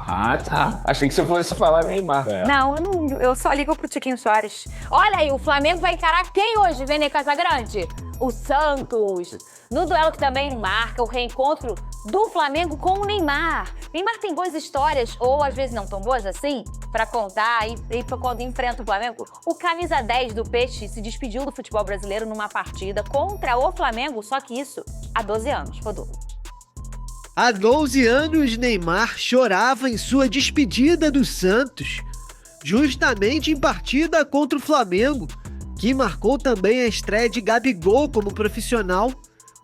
Ah, tá. Achei que você fosse falar Neymar. Não, eu só ligo pro Tiquinho Soares. Olha aí, o Flamengo vai encarar quem hoje, Vene Casagrande? O Santos. No duelo que também marca o reencontro do Flamengo com o Neymar. Neymar tem boas histórias, ou às vezes não tão boas assim, pra contar e quando enfrenta o Flamengo. O camisa 10 do Peixe se despediu do futebol brasileiro numa partida contra o Flamengo, só que isso há 12 anos, Rodolfo. Há 12 anos, Neymar chorava em sua despedida do Santos, justamente em partida contra o Flamengo, que marcou também a estreia de Gabigol como profissional.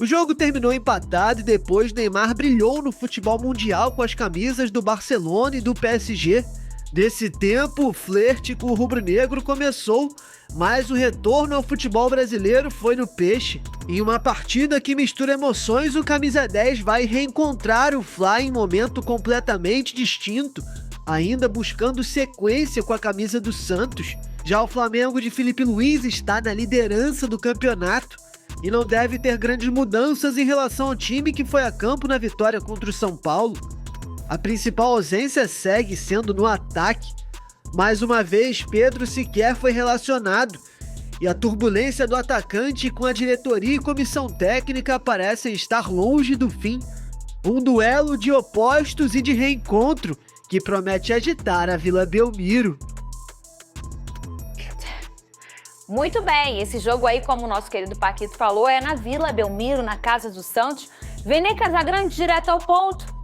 O jogo terminou empatado e depois Neymar brilhou no futebol mundial com as camisas do Barcelona e do PSG. Desse tempo, o flerte com o rubro-negro começou, mas o retorno ao futebol brasileiro foi no Peixe. Em uma partida que mistura emoções, o camisa 10 vai reencontrar o Fla em momento completamente distinto, ainda buscando sequência com a camisa do Santos. Já o Flamengo de Filipe Luís está na liderança do campeonato e não deve ter grandes mudanças em relação ao time que foi a campo na vitória contra o São Paulo. A principal ausência segue sendo no ataque. Mais uma vez, Pedro sequer foi relacionado, e a turbulência do atacante com a diretoria e comissão técnica parecem estar longe do fim. Um duelo de opostos e de reencontro que promete agitar a Vila Belmiro. Muito bem, esse jogo aí, como o nosso querido Paquito falou, é na Vila Belmiro, na Casa do Santos. Vene Casagrande, direto ao ponto.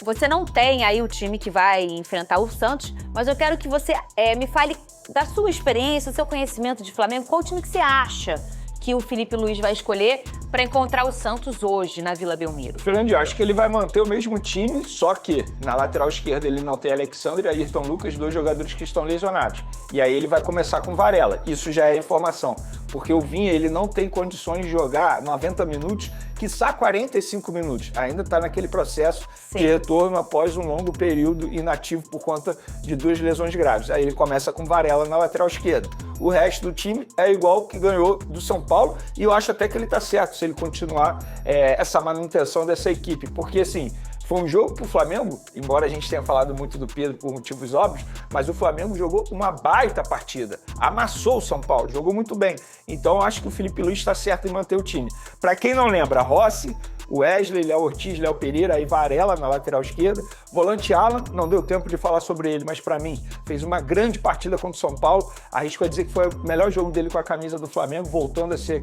Você não tem aí o time que vai enfrentar o Santos, mas eu quero que você me fale da sua experiência, do seu conhecimento de Flamengo, qual time que você acha que o Filipe Luís vai escolher para encontrar o Santos hoje na Vila Belmiro? Fernando, eu acho que ele vai manter o mesmo time, só que na lateral esquerda ele não tem Alexandre e Ayrton Lucas, dois jogadores que estão lesionados. E aí ele vai começar com Varela. Isso já é informação, porque o Vinha ele não tem condições de jogar 90 minutos, quiçá 45 minutos. Ainda está naquele processo de retorno após um longo período inativo por conta de duas lesões graves. Aí ele começa com Varela na lateral esquerda. O resto do time é igual que ganhou do São Paulo e eu acho até que ele está certo se ele continuar essa manutenção dessa equipe, porque assim, foi um jogo que o Flamengo, embora a gente tenha falado muito do Pedro por motivos óbvios, mas o Flamengo jogou uma baita partida, amassou o São Paulo, jogou muito bem. Então eu acho que o Filipe Luís está certo em manter o time. Para quem não lembra, Rossi, Wesley, Léo Ortiz, Léo Pereira, aí Varela na lateral esquerda, volante Alan, não deu tempo de falar sobre ele, mas para mim fez uma grande partida contra o São Paulo, arrisco a dizer que foi o melhor jogo dele com a camisa do Flamengo, voltando a ser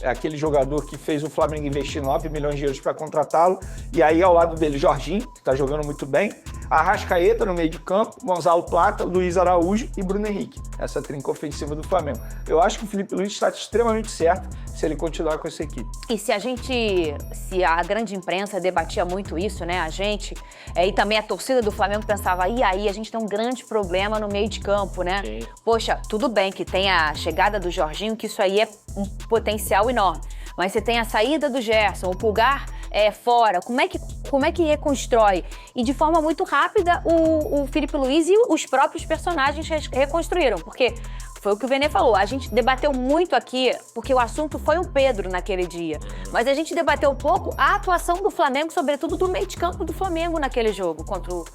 aquele jogador que fez o Flamengo investir 9 milhões de euros para contratá-lo, e aí ao lado dele Jorginho, que está jogando muito bem, Arrascaeta no meio de campo, Gonzalo Plata, Luiz Araújo e Bruno Henrique, essa trinca ofensiva do Flamengo. Eu acho que o Filipe Luís está extremamente certo se ele continuar com essa equipe. E se a grande imprensa debatia muito isso, né, a gente, e também a torcida do Flamengo pensava, e aí a gente tem um grande problema no meio de campo, né? Sim. Poxa, tudo bem que tem a chegada do Jorginho, que isso aí é um potencial enorme, mas você tem a saída do Gerson, o Pulgar fora, como é que reconstrói? E de forma muito rápida o Filipe Luís e os próprios personagens reconstruíram, porque foi o que o Vene falou, a gente debateu muito aqui, porque o assunto foi o Pedro naquele dia, mas a gente debateu um pouco a atuação do Flamengo, sobretudo do meio de campo do Flamengo naquele jogo contra o...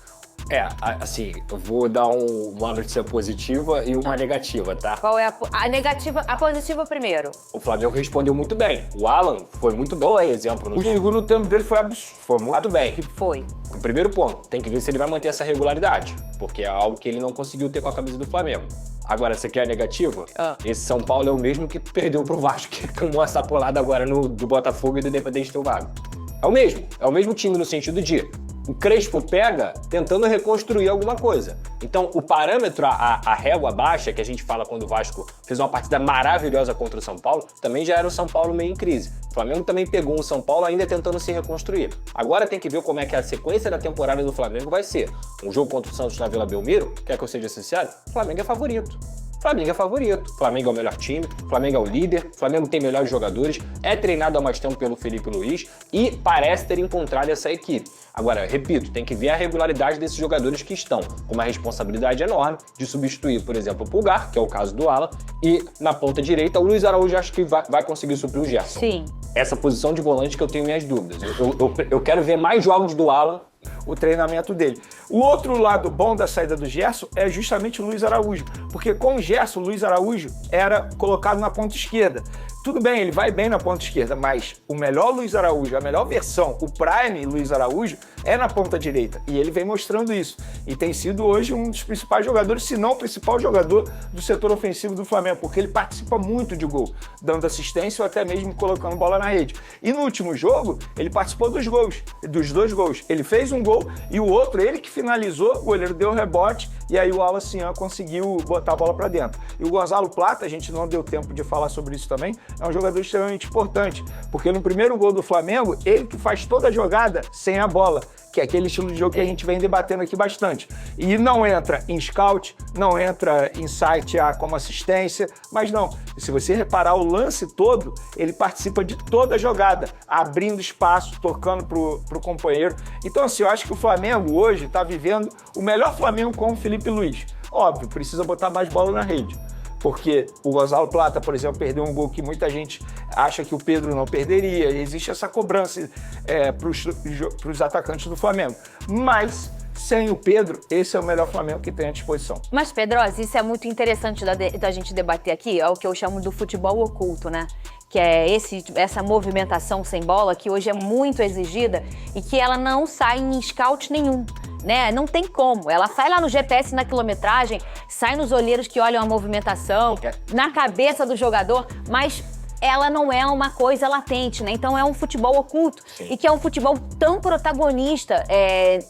Assim, eu vou dar uma notícia positiva e uma negativa, tá? Qual é a negativa? A positiva primeiro. O Flamengo respondeu muito bem. O Alan foi muito bom, exemplo. O segundo tempo dele foi absurdo. Foi muito bem. Foi. O primeiro ponto, tem que ver se ele vai manter essa regularidade, porque é algo que ele não conseguiu ter com a camisa do Flamengo. Agora, você quer a negativa? Esse São Paulo é o mesmo que perdeu pro Vasco, que tomou essa polada agora do Botafogo e do Independente Del Valle. É o mesmo time no sentido de o Crespo pega tentando reconstruir alguma coisa. Então, o parâmetro, a régua baixa, que a gente fala quando o Vasco fez uma partida maravilhosa contra o São Paulo, também já era o São Paulo meio em crise. O Flamengo também pegou um São Paulo ainda tentando se reconstruir. Agora tem que ver como é que a sequência da temporada do Flamengo vai ser. Um jogo contra o Santos na Vila Belmiro, quer que eu seja sincero, o Flamengo é favorito. Flamengo é favorito. Flamengo é o melhor time, Flamengo é o líder, Flamengo tem melhores jogadores, é treinado há mais tempo pelo Filipe Luís e parece ter encontrado essa equipe. Agora, repito, tem que ver a regularidade desses jogadores que estão com uma responsabilidade enorme de substituir, por exemplo, o Pulgar, que é o caso do Alan, e na ponta direita o Luiz Araújo acho que vai conseguir suprir o Gerson. Sim. Essa posição de volante que eu tenho minhas dúvidas. Eu quero ver mais jogos do Alan. O treinamento dele. O outro lado bom da saída do Gerson é justamente o Luiz Araújo, porque com o Gerson, o Luiz Araújo era colocado na ponta esquerda. Tudo bem, ele vai bem na ponta esquerda, mas o melhor Luiz Araújo, a melhor versão, o Prime Luiz Araújo, é na ponta direita. E ele vem mostrando isso. E tem sido hoje um dos principais jogadores, se não o principal jogador do setor ofensivo do Flamengo, porque ele participa muito de gol, dando assistência ou até mesmo colocando bola na rede. E no último jogo, ele participou dos dois gols. Ele fez um gol e o outro, ele que finalizou, o goleiro deu o rebote e aí o Wallace conseguiu botar a bola para dentro. E o Gonzalo Plata, a gente não deu tempo de falar sobre isso também, é um jogador extremamente importante, porque no primeiro gol do Flamengo, ele que faz toda a jogada sem a bola, que é aquele estilo de jogo que a gente vem debatendo aqui bastante. E não entra em scout, não entra em site como assistência, mas não. Se você reparar o lance todo, ele participa de toda a jogada, abrindo espaço, tocando pro companheiro. Então, assim, eu acho que o Flamengo hoje está vivendo o melhor Flamengo com o Felipe Luiz. Óbvio, precisa botar mais bola na rede. Porque o Gonzalo Plata, por exemplo, perdeu um gol que muita gente acha que o Pedro não perderia. Existe essa cobrança para os atacantes do Flamengo. Mas, sem o Pedro, esse é o melhor Flamengo que tem à disposição. Mas, Pedrosa, isso é muito interessante da gente debater aqui, é o que eu chamo do futebol oculto, né? Que é essa movimentação sem bola, que hoje é muito exigida e que ela não sai em scout nenhum. Né? Não tem como. Ela sai lá no GPS, na quilometragem, sai nos olheiros que olham a movimentação, na cabeça do jogador, mas ela não é uma coisa latente, né? Então é um futebol oculto. Sim. E que é um futebol tão protagonista,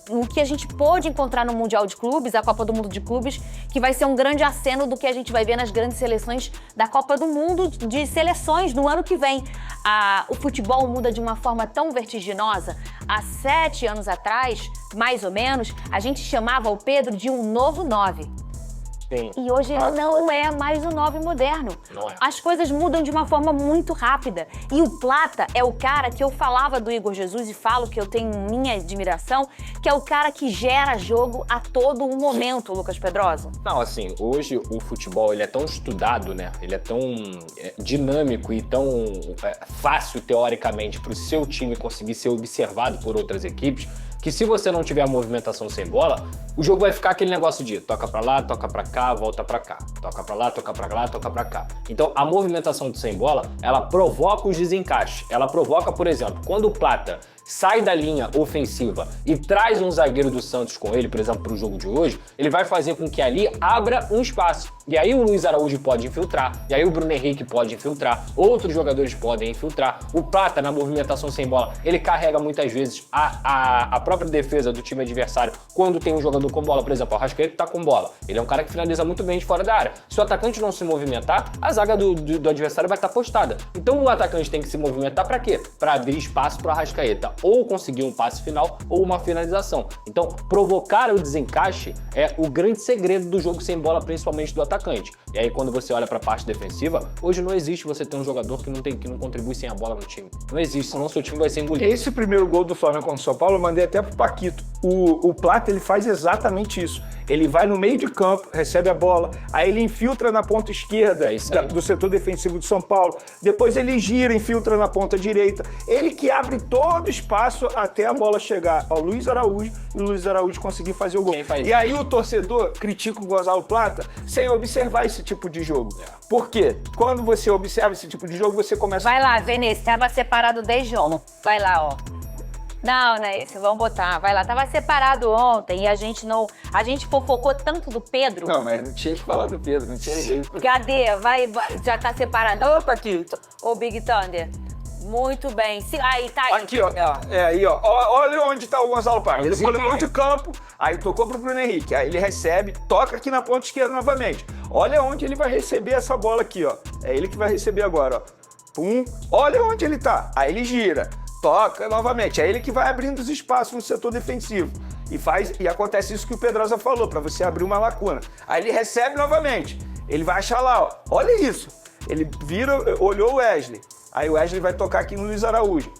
o que a gente pôde encontrar no Mundial de Clubes, a Copa do Mundo de Clubes, que vai ser um grande aceno do que a gente vai ver nas grandes seleções da Copa do Mundo de seleções no ano que vem. O futebol muda de uma forma tão vertiginosa. Há 7 anos atrás, mais ou menos, a gente chamava o Pedro de um novo 9. Sim. E hoje ele não é mais o 9 moderno. Não é. As coisas mudam de uma forma muito rápida. E o Plata é o cara que eu falava do Igor Jesus e falo que eu tenho minha admiração, que é o cara que gera jogo a todo um momento, Lucas Pedrosa. Não, assim, hoje o futebol ele é tão estudado, né? Ele é tão dinâmico e tão fácil, teoricamente, para o seu time conseguir ser observado por outras equipes, que se você não tiver a movimentação sem bola, o jogo vai ficar aquele negócio de toca pra lá, toca pra cá, volta pra cá. Toca pra lá, toca pra lá, toca pra cá. Então, a movimentação do sem bola, ela provoca os desencaixes. Ela provoca, por exemplo, quando o Plata sai da linha ofensiva e traz um zagueiro do Santos com ele, por exemplo, para o jogo de hoje, ele vai fazer com que ali abra um espaço. E aí o Luiz Araújo pode infiltrar, e aí o Bruno Henrique pode infiltrar, outros jogadores podem infiltrar. O Plata, na movimentação sem bola, ele carrega muitas vezes a própria defesa do time adversário quando tem um jogador com bola. Por exemplo, o Arrascaeta tá com bola. Ele é um cara que finaliza muito bem de fora da área. Se o atacante não se movimentar, a zaga do adversário vai estar postada. Então o atacante tem que se movimentar para quê? Para abrir espaço para o Arrascaeta ou conseguir um passe final ou uma finalização. Então, provocar o desencaixe é o grande segredo do jogo sem bola, principalmente do atacante. E aí, quando você olha para a parte defensiva, hoje não existe você ter um jogador que não contribui sem a bola no time. Não existe, senão seu time vai ser engolido. Esse primeiro gol do Flamengo contra o São Paulo, eu mandei até pro Paquito. O Plata, ele faz exatamente isso. Ele vai no meio de campo, recebe a bola, aí ele infiltra na ponta esquerda do setor defensivo do São Paulo, depois ele gira, infiltra na ponta direita. Ele que abre todo o espaço até a bola chegar ao Luiz Araújo e o Luiz Araújo conseguir fazer o gol. E aí o torcedor critica o Gonzalo Plata sem observar esse tipo de jogo. Por quê? Quando você observa esse tipo de jogo, você começa... Vai lá, Vinícius, tava separado desde ontem. Vai lá, ó. Não, não é esse, vamos botar. Vai lá, tava separado ontem e a gente fofocou tanto do Pedro. Não, mas não tinha que falar do Pedro, não tinha jeito. Cadê? Vai, já tá separado. Opa, aqui. Ô, Big Thunder. Muito bem. Aí, tá aí. Aqui, ó. Aí, ó. Olha onde tá o Gonzalo Plata. Ele foi no meio de campo, aí tocou pro Bruno Henrique. Aí ele recebe, toca aqui na ponta esquerda novamente. Olha onde ele vai receber essa bola aqui, ó. É ele que vai receber agora, ó. Pum. Olha onde ele tá. Aí ele gira. Toca novamente, é ele que vai abrindo os espaços no setor defensivo e acontece isso que o Pedrosa falou, para você abrir uma lacuna. Aí ele recebe novamente, ele vai achar lá, ó, olha isso, ele vira, olhou o Wesley, aí o Wesley vai tocar aqui no Luiz Araújo.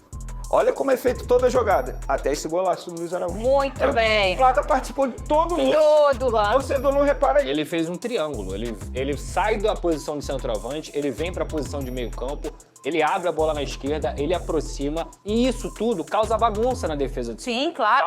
Olha como é feita toda a jogada, até esse golaço do Luiz Araújo. Muito bem. O Plata participou de todo mundo. Todo lado. O torcedor não repara aí. Ele fez um triângulo, ele sai da posição de centroavante, ele vem para a posição de meio campo, ele abre a bola na esquerda, ele aproxima, e isso tudo causa bagunça na defesa do time. Sim, claro.